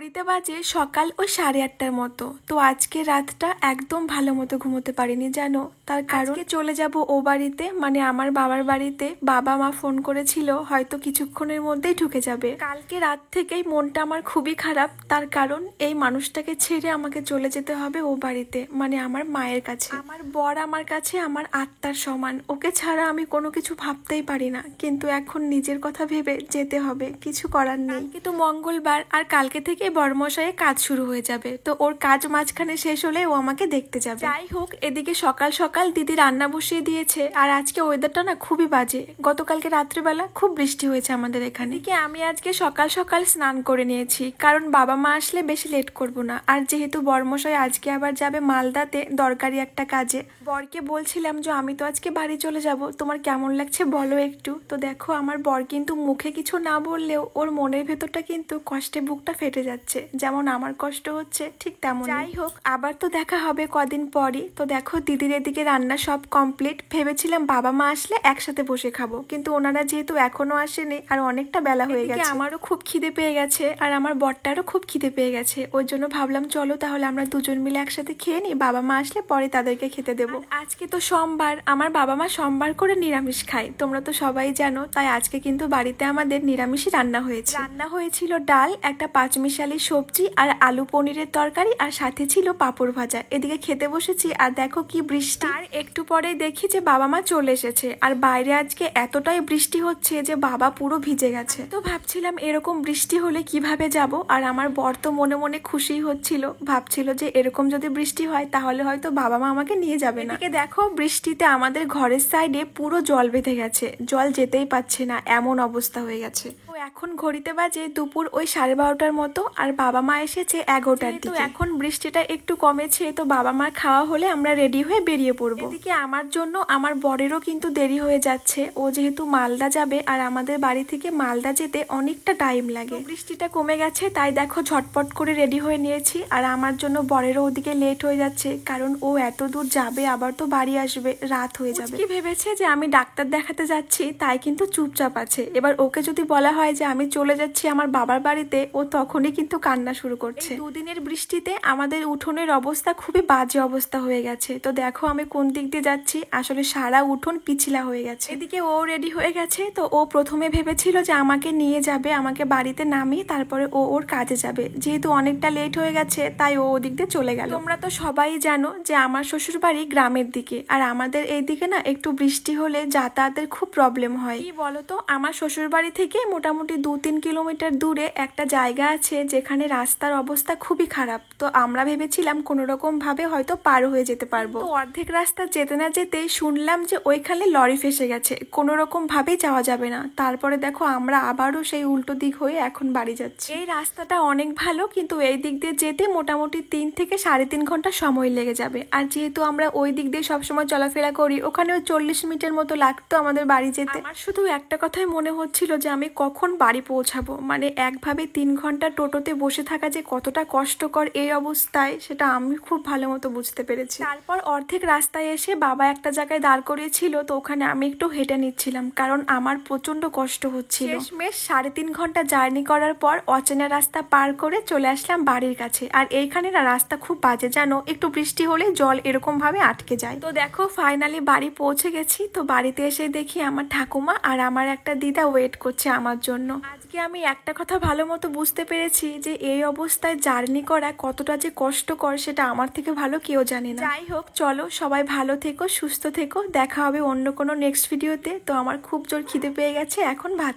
ঘড়িতে বাজে সকাল ওই 8:30টার মতো। তো আজকে রাতটা একদম ভালো মতো ঘুমোতে পারিনি জানো। তার কারণ চলে যাব ও বাড়িতে, মানে আমার বাবার বাড়িতে। বাবা মা ফোন করেছিল হয়তো কিছুক্ষণের মধ্যেই ঢুকে যাবে। কালকে রাত থেকেই মনটা আমার খুবই খারাপ, তার কারণ এই মানুষটাকে ছেড়ে আমাকে চলে যেতে হবে ও বাড়িতে, মানে আমার মায়ের কাছে। আমার বর আমার কাছে আমার আত্মার সমান, ওকে ছাড়া আমি কোনো কিছু ভাবতেই পারি না। কিন্তু এখন নিজের কথা ভেবে যেতে হবে, কিছু করার নেই। কিন্তু মঙ্গলবার আর কালকে থেকে বড়মশাইয়ের কাজ শুরু হয়ে যাবে, তো ওর কাজ মাঝখানে শেষ হলে ও আমাকে দেখতে যাবে। যাই হোক, এদিকে সকাল সকাল দিদি রান্না বসিয়ে দিয়েছে। আর আজকে ওয়েদারটা না খুবই বাজে। গতকালকে রাত্রিবেলা খুব বৃষ্টি হয়েছে আমাদের এখানে। আমি আজকে সকাল সকাল স্নান করে নিয়েছি, কারণ বাবা মা আসলে বেশি লেট করব না। আর যেহেতু বড়মশাই আজকে আবার যাবে মালদাতে দরকারি একটা কাজে, বরকে বলছিলাম যে আমি তো আজকে বাড়ি চলে যাব, তোমার কেমন লাগছে বলো একটু। তো দেখো আমার বর কিন্তু মুখে কিছু না বললেও ওর মনের ভেতরটা কিন্তু কষ্টে বুকটা ফেটে যাচ্ছে, যেমন আমার কষ্ট হচ্ছে ঠিক তেমন। যাই হোক, আবার তো দেখা হবে কদিন পরই। তো দেখো দিদির এদিকে রান্না সব কমপ্লিট। ভেবেছিলাম বাবা মা আসলে একসাথে বসে খাবো, কিন্তু ওনারা যেহেতু এখনো আসেনি আর অনেকটা বেলা হয়ে গেছে, আমারও খুব খিদে পেয়ে গেছে আর আমার বরটারও খুব খিদে পেয়ে গেছে। ওই জন্য ভাবলাম চলো তাহলে আমরা দুজন মিলে একসাথে খেয়ে নিই, বাবা মা আসলে পরে তাদেরকে খেতে দেবো। আজকে তো সোমবার, আমার বাবা মা সোমবার করে নিরামিষ খায়, তোমরা তো সবাই জানো। তাই আজকে কিন্তু বাড়িতে আমাদের নিরামিষই রান্না হয়েছে। রান্না হয়েছিল ডাল, একটা পাঁচমিশালি সবজি আর আলু পনিরের তরকারি, আর সাথে ছিল পাঁপড় ভাজা। এদিকে খেতে বসেছি আর দেখো কি বৃষ্টি। আর একটু পরে দেখি যে বাবা মা চলে এসেছে, আর বাইরে আজকে এতটাই বৃষ্টি হচ্ছে যে বাবা পুরো ভিজে গেছে। তো ভাবছিলাম এরকম বৃষ্টি হলে কিভাবে যাব। আর আমার বর তো মনে মনে খুশি হচ্ছিল, ভাবছিল যে এরকম যদি বৃষ্টি হয় তাহলে হয়তো বাবা মা আমাকে নিয়ে যাবে না। দেখো বৃষ্টিতে আমাদের ঘরের সাইডে পুরো জল বেঁধে গেছে, জল যেতেই পারছে না, এমন অবস্থা হয়ে গেছে। এখন ঘড়িতে বাজে দুপুর ওই 12:30টার মতো, আর বাবা মা এসেছে 11টার দিকে। এখন বৃষ্টিটা একটু কমেছে, তো বাবা মার খাওয়া হলে আমরা রেডি হয়ে বেরিয়ে পড়বো। এদিকে আমার জন্য আমার বরেরও কিন্তু দেরি হয়ে যাচ্ছে, ও যেহেতু মালদা যাবে আর আমাদের বাড়ি থেকে মালদা যেতে অনেকটা টাইম লাগে। বৃষ্টিটা কমে গেছে তাই দেখো ঝটপট করে রেডি হয়ে নিয়েছি। আর আমার জন্য বরেরও ওদিকে লেট হয়ে যাচ্ছে, কারণ ও এত দূর যাবে আবার তো বাড়ি আসবে, রাত হয়ে যাবে। কি ভেবেছে যে আমি ডাক্তার দেখাতে যাচ্ছি, তাই কিন্তু চুপচাপ আছে। এবার ওকে যদি বলা হয় যে আমি চলে যাচ্ছি আমার বাবার বাড়িতে, ও তখনই কিন্তু কান্না শুরু করছে। দুদিনের বৃষ্টিতে আমাদের উঠোনের অবস্থা খুবই বাজে অবস্থা হয়ে গেছে। তো দেখো আমি কোন দিক দিয়ে যাচ্ছি, আসলে সারা উঠোন পিছলা হয়ে গেছে। এদিকে ও রেডি হয়ে গেছে, তো ও প্রথমে ভেবেছিল যে আমাকে নিয়ে যাবে, আমাকে বাড়িতে নামিয়ে তারপরে ও ওর কাজে যাবে। যেহেতু অনেকটা লেট হয়ে গেছে তাই ও ওদিক দিয়ে চলে গেল। তোমরা তো সবাই জানো যে আমার শ্বশুর বাড়ি গ্রামের দিকে, আর আমাদের এই দিকে না একটু বৃষ্টি হলে যাতায়াতের খুব প্রবলেম হয়। কি বলতো, আমার শ্বশুর বাড়ি থেকে মোটামুটি 2-3 কিলোমিটার দূরে একটা জায়গা আছে যেখানে রাস্তার অবস্থা খুবই খারাপ। তো আমরা ভেবেছিলাম কোনো রকম ভাবে হয়তো পার হয়ে যেতে পারবো। তো অর্ধেক রাস্তা যেতে না যেতেই শুনলাম যে ওইখানে লরি ফেসে গেছে, কোনো রকম ভাবেই যাওয়া যাবে না। তারপরে দেখো আমরা আবারও সেই উল্টো দিক হয়ে এখন বাড়ি যাচ্ছি। এই রাস্তাটা অনেক ভালো, কিন্তু এই দিক দিয়ে যেতে মোটামুটি 3 থেকে 3.5 ঘন্টা সময় লেগে যাবে। আর যেহেতু আমরা ওই দিক দিয়ে সবসময় চলাফেরা করি, ওখানে 40 মিনিটের মতো লাগতো আমাদের বাড়ি যেতে। আমার শুধু একটা কথাই মনে হচ্ছিল যে আমি কখন বাড়ি পৌঁছাবো, মানে একভাবে 3 ঘন্টা টোটোতে বসে থাকা যে কতটা কষ্টকর এই অবস্থায়, সেটা আমি খুব ভালো মতো বুঝতে পেরেছি। তারপর অর্ধেক রাস্তায় এসে বাবা একটা জায়গায় দাঁড় করিয়েছিল, তো ওখানে আমি একটু হেঁটে নিচ্ছিলাম, কারণ আমার প্রচন্ড কষ্ট হচ্ছিল। শেষমেশ 3.5 ঘন্টা জার্নি করার পর অচেনা রাস্তা পার করে চলে আসলাম বাড়ির কাছে। আর এইখানে না রাস্তা খুব বাজে জানো, একটু বৃষ্টি হলে জল এরকম ভাবে আটকে যায়। তো দেখো ফাইনালি বাড়ি পৌঁছে গেছি। তো বাড়িতে এসে দেখি আমার ঠাকুমা আর আমার একটা দিদা ওয়েট করছে আমার জন্য। আজকে আমি একটা কথা ভালো মতো বুঝতে পেরেছি যে এই অবস্থায় জার্নি করা কতটা যে কষ্টকর, সেটা আমার থেকে ভালো কেউ জানে না। যাই হোক, চলো সবাই ভালো থেকো, সুস্থ থেকো, দেখা হবে অন্য কোনো নেক্সট ভিডিওতে। তো আমার খুব জোর খিদে পেয়ে গেছে, এখন ভাত